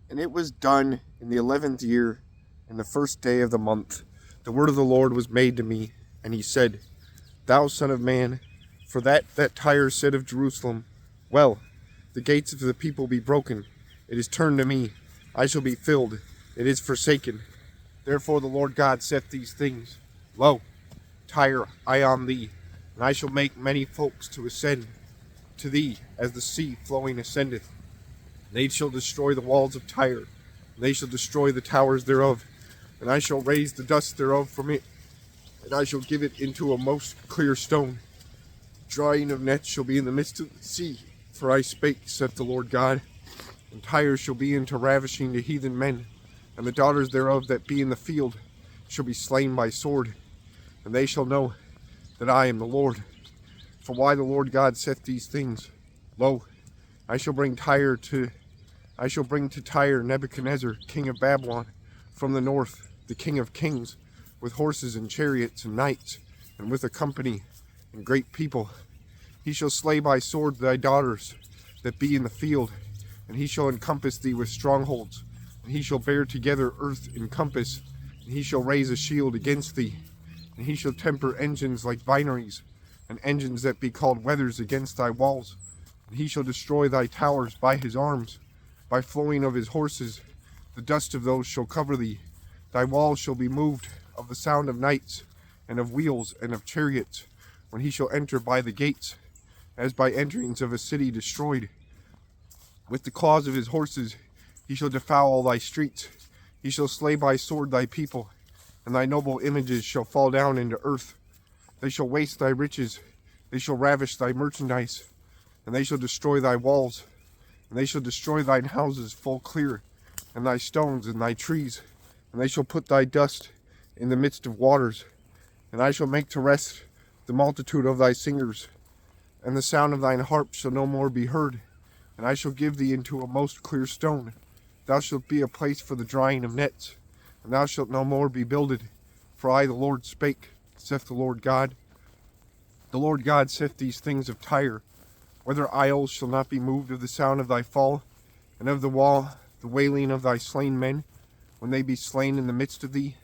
And it was done in the 11th year, in the first day of the month. The word of the Lord was made to me, and he said, Thou son of man, for that Tyre said of Jerusalem, Well, the gates of the people be broken. It is turned to me. I shall be filled. It is forsaken. Therefore the Lord God saith these things. Lo, Tyre, I on thee, and I shall make many folks to ascend to thee as the sea flowing ascendeth. They shall destroy the walls of Tyre, and they shall destroy the towers thereof, and I shall raise the dust thereof from it, and I shall give it into a most clear stone. Drying of nets shall be in the midst of the sea, for I spake, saith the Lord God. And Tyre shall be into ravishing the heathen men, and the daughters thereof that be in the field shall be slain by sword, and they shall know that I am the Lord. For why the Lord God saith these things? Lo, I shall bring to Tyre Nebuchadnezzar, king of Babylon, from the north, the king of kings, with horses and chariots and knights, and with a company and great people. He shall slay by sword thy daughters that be in the field, and he shall encompass thee with strongholds, and he shall bear together earth in compass, and he shall raise a shield against thee, and he shall temper engines like vineries, and engines that be called weathers against thy walls, and he shall destroy thy towers by his arms, by flowing of his horses. The dust of those shall cover thee. Thy walls shall be moved of the sound of knights, and of wheels, and of chariots, when he shall enter by the gates, as by enterings of a city destroyed. With the claws of his horses he shall defoul all thy streets. He shall slay by sword thy people, and thy noble images shall fall down into earth. They shall waste thy riches, they shall ravish thy merchandise, and they shall destroy thy walls, and they shall destroy thine houses full clear, and thy stones and thy trees, and they shall put thy dust in the midst of waters. And I shall make to rest the multitude of thy singers, and the sound of thine harp shall no more be heard. And I shall give thee into a most clear stone. Thou shalt be a place for the drying of nets, and thou shalt no more be builded. For I, the Lord, spake, saith the Lord God. The Lord God saith these things of Tyre, whether isles shall not be moved of the sound of thy fall, and of the wailing of thy slain men, when they be slain in the midst of thee.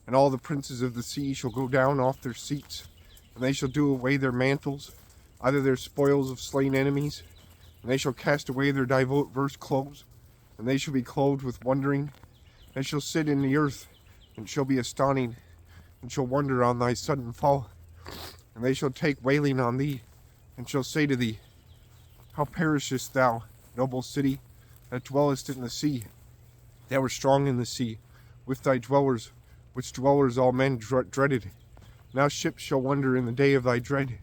And all the princes of the sea shall go down off their seats, and they shall do away their mantles, either their spoils of slain enemies, and they shall cast away their diverse clothes, and they shall be clothed with wondering. They shall sit in the earth, and shall be astonished, and shall wonder on thy sudden fall. And they shall take wailing on thee, and shall say to thee, How perishest thou, noble city, that dwellest in the sea? Thou wert strong in the sea, with thy dwellers, which dwellers all men dreaded. Now ships shall wonder in the day of thy dread,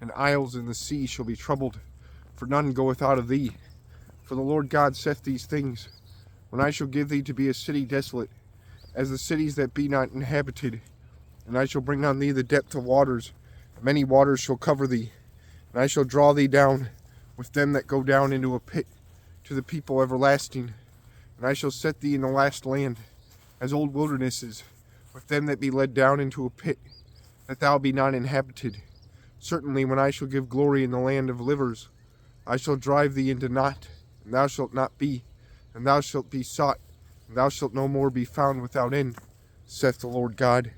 and isles in the sea shall be troubled, for none goeth out of thee. For the Lord God saith these things, When I shall give thee to be a city desolate, as the cities that be not inhabited, and I shall bring on thee the depth of waters, many waters shall cover thee, and I shall draw thee down with them that go down into a pit, to the people everlasting. And I shall set thee in the last land, as old wildernesses, with them that be led down into a pit, that thou be not inhabited. Certainly when I shall give glory in the land of livers, I shall drive thee into naught, and thou shalt not be, and thou shalt be sought, and thou shalt no more be found without end, saith the Lord God.